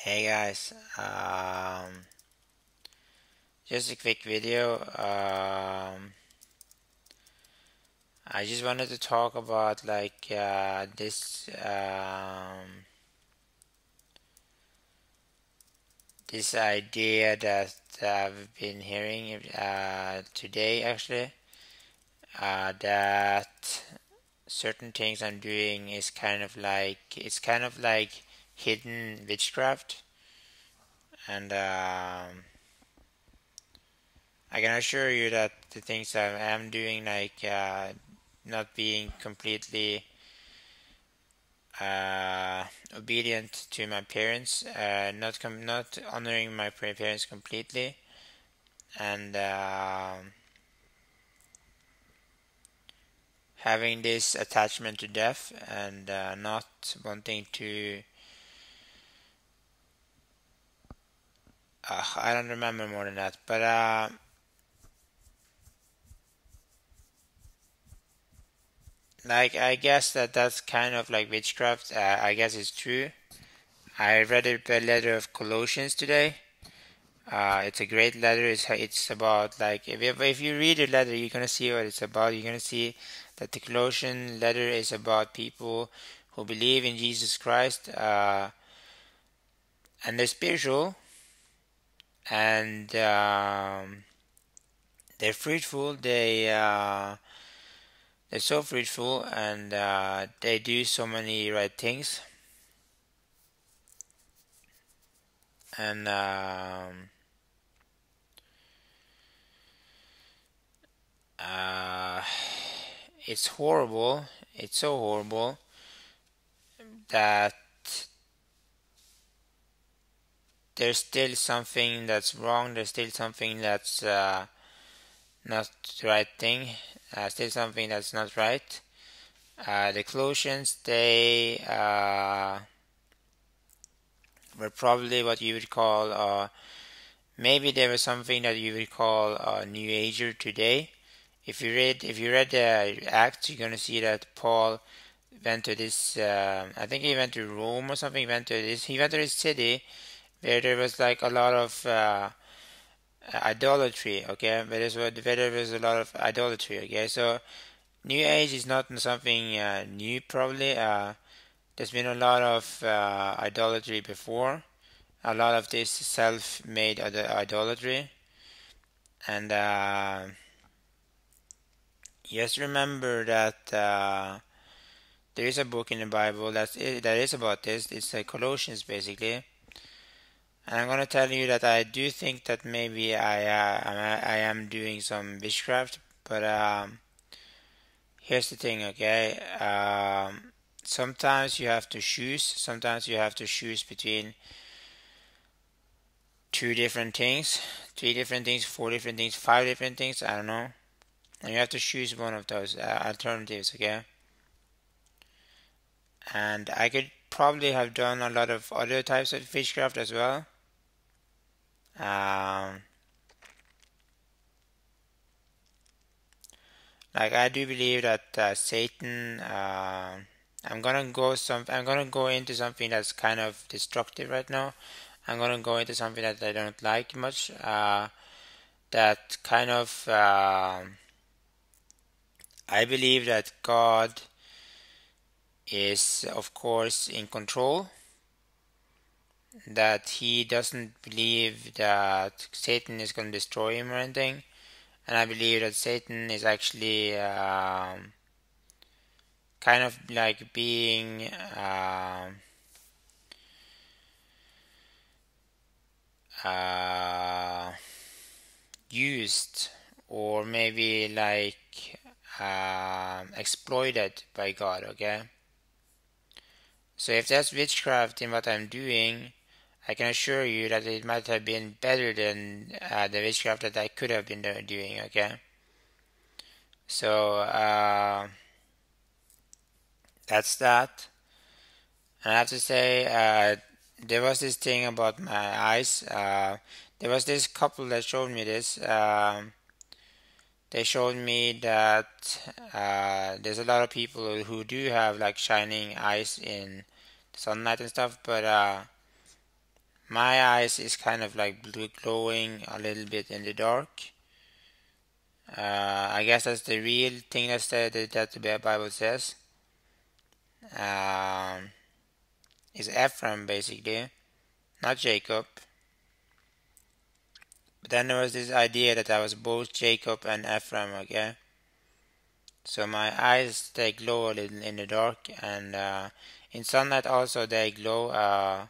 Hey guys, just a quick video. I just wanted to talk about this idea that I've been hearing today actually, that certain things I'm doing is kind of like hidden witchcraft, and I can assure you that the things I am doing, not being completely obedient to my parents, not honoring my parents completely, and having this attachment to death, and not wanting to. I don't remember more than that, but I guess that's kind of like witchcraft. I guess it's true. I read a letter of Colossians today. It's a great letter. It's about like if you read the letter, you're gonna see what it's about. You're gonna see that the Colossian letter is about people who believe in Jesus Christ, and they're spiritual, and they're fruitful. They're so fruitful, and they do so many right things, and uh, it's horrible. It's so horrible that there's still something that's wrong. There's still something that's not the right thing. Still something that's not right. The Colossians, they were probably what you would call, maybe they were something that you would call a New Ager today. If you read the Acts, you're gonna see that Paul went to this. I think he went to Rome or something. He went to this city where there was like a lot of idolatry. Okay, where there was a lot of idolatry. Okay, so New Age is not something new. Probably there's been a lot of idolatry before. A lot of this self-made idolatry, and just remember that there is a book in the Bible that is about this. It's like Colossians basically. And I'm gonna tell you that I do think that maybe I am doing some witchcraft, but here's the thing, okay? Sometimes you have to choose. Sometimes you have to choose between two different things, three different things, four different things, five different things. I don't know, and you have to choose one of those alternatives, okay? And I could probably have done a lot of other types of witchcraft as well. Um, like I do believe that Satan. I'm gonna go into something that's kind of destructive right now. I'm gonna go into something that I don't like much. That kind of I believe that God is, of course, in control. That he doesn't believe that Satan is going to destroy him or anything, and I believe that Satan is actually kind of like being uh, used, or maybe like exploited by God. Okay, so if that's witchcraft in what I'm doing, I can assure you that it might have been better than the witchcraft that I could have been doing. Okay, so that's that. And I have to say, there was this thing about my eyes. There was this couple that showed me this. They showed me that there's a lot of people who do have like shining eyes in sunlight and stuff, but my eyes is kind of like blue, glowing a little bit in the dark. I guess that's the real thing that the Bible says. Um, is Ephraim basically, not Jacob. But then there was this idea that I was both Jacob and Ephraim, okay? So my eyes, they glow a little in the dark, and in sunlight also they glow. Uh,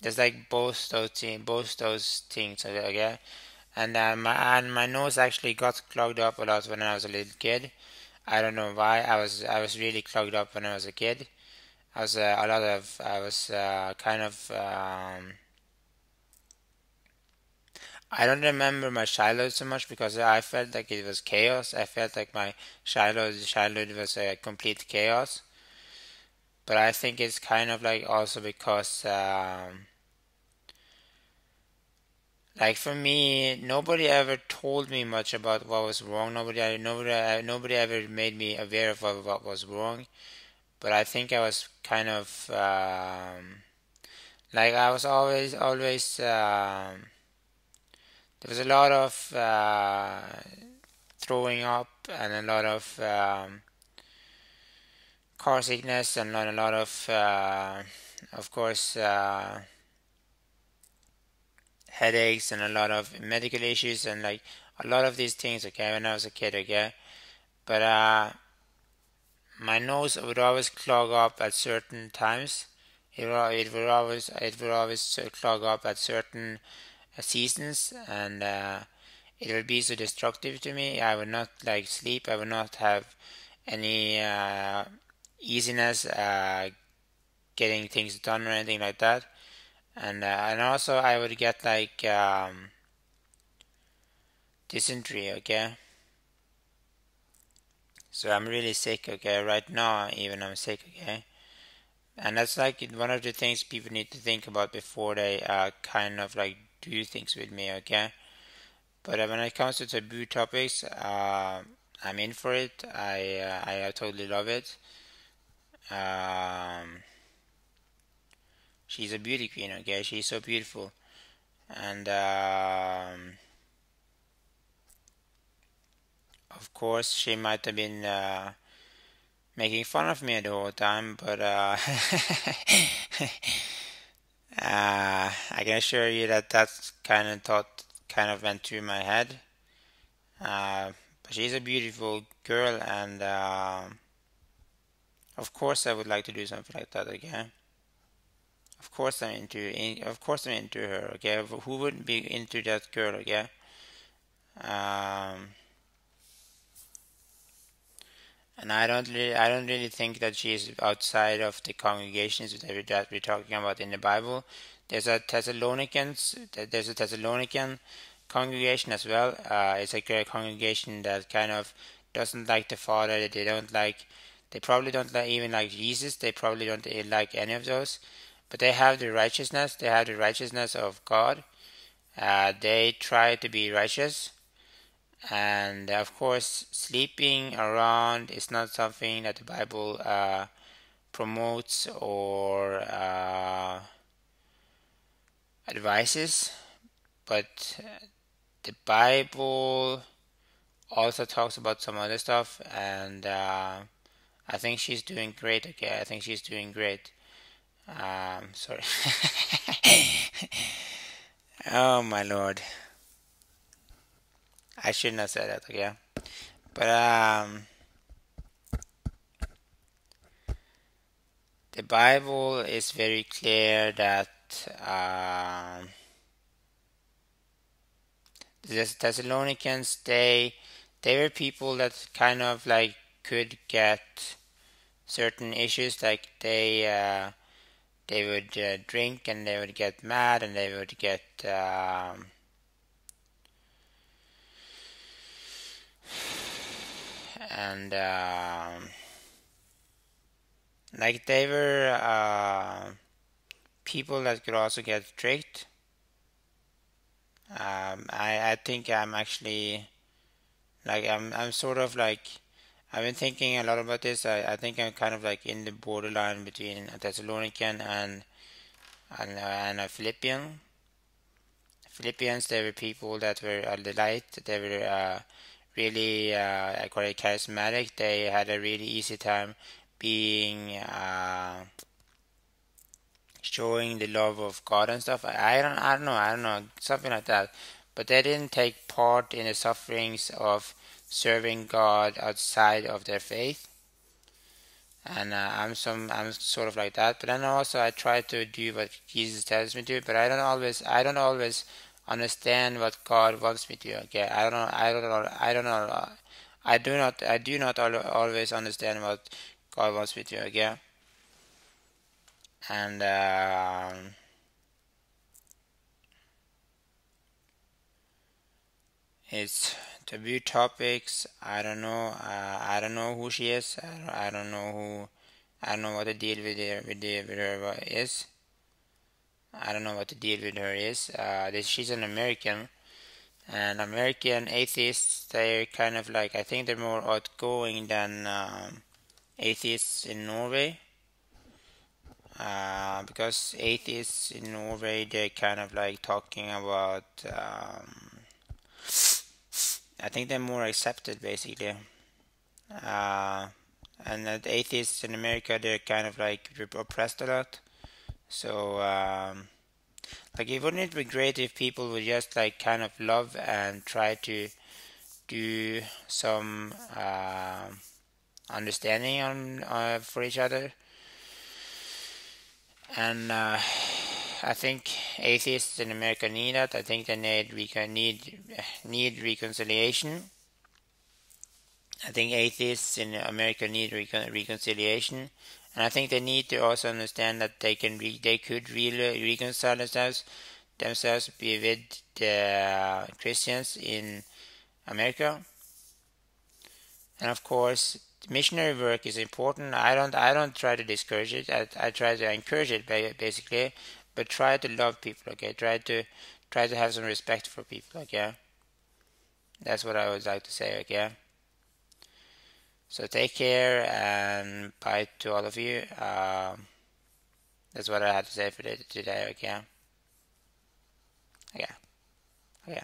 there's like both those things, okay? And my nose actually got clogged up a lot when I was a little kid. I don't know why. I was really clogged up when I was a kid. I was kind of I don't remember my childhood so much because I felt like it was chaos. I felt like my childhood was a complete chaos. But I think it's kind of like also because like for me, nobody ever told me much about what was wrong. Nobody ever made me aware of what was wrong. But I think I was kind of like I was always there was a lot of throwing up and a lot of car sickness and a lot of course, headaches and a lot of medical issues and like a lot of these things. Okay, when I was a kid, okay, but my nose would always clog up at certain times. It would always clog up at certain seasons, and it would be so destructive to me. I would not like sleep. I would not have any easiness getting things done or anything like that. And also I would get like dysentery. Okay, so I'm really sick. Okay, right now even I'm sick. Okay, and that's like one of the things people need to think about before they kind of like do things with me. Okay, but when it comes to taboo topics, I'm in for it. I totally love it. Um, she's a beauty queen. Okay, she's so beautiful, and of course she might have been making fun of me the whole time, but I can assure you that that's kind of thought kind of went through my head. But she's a beautiful girl, and of course I would like to do something like that again. Of course I'm into her. Okay, who wouldn't be into that girl? Okay. Um, and I don't really think that she is outside of the congregations that we're talking about in the Bible. There's a Thessalonican congregation as well. It's a congregation that kind of doesn't like the Father. They probably don't like, even like Jesus. They probably don't like any of those. But they have the righteousness. They have the righteousness of God. They try to be righteous. And of course, sleeping around is not something that the Bible promotes or advises, but the Bible also talks about some other stuff, and I think she's doing great. Okay, I think she's doing great. Sorry. Oh my lord, I shouldn't have said that. Okay, but the Bible is very clear that the Thessalonians they were people that kind of like could get certain issues, like they would drink and they would get mad and they would get and like they were people that could also get tricked. I think I'm actually like I'm sort of like I've been thinking a lot about this. I think I'm kind of like in the borderline between a Thessalonican and a Philippian. Philippians, they were people that were the light. They were really, I call it charismatic. They had a really easy time being showing the love of God and stuff. I don't know, something like that. But they didn't take part in the sufferings of serving God outside of their faith. And I'm sort of like that. But then also I try to do what Jesus tells me to. But I don't always understand what God wants me to. Okay, I don't know. I do not always understand what God wants me to. Okay, and it's taboo topics. I don't know who she is. I don't know who. I don't know what the deal with her is. I don't know what the deal with her is. She's an American, and American atheists. They're kind of like, I think they're more outgoing than atheists in Norway. Because atheists in Norway, they're kind of like talking about. I think they're more accepted basically. Uh, and the atheists in America, they're kind of like oppressed a lot. So, like, it wouldn't it be great if people would just like kind of love and try to do some understanding on for each other? And I think atheists in America need that. I think they need reconciliation. I think atheists in America need reconciliation, and I think they need to also understand that they could really reconcile themselves with the Christians in America. And of course, missionary work is important. I don't try to discourage it. I try to encourage it basically, but try to love people. Okay, try to have some respect for people. Okay, that's what I would like to say. Okay. So take care and bye to all of you. That's what I had to say for today. Okay. Okay. Okay.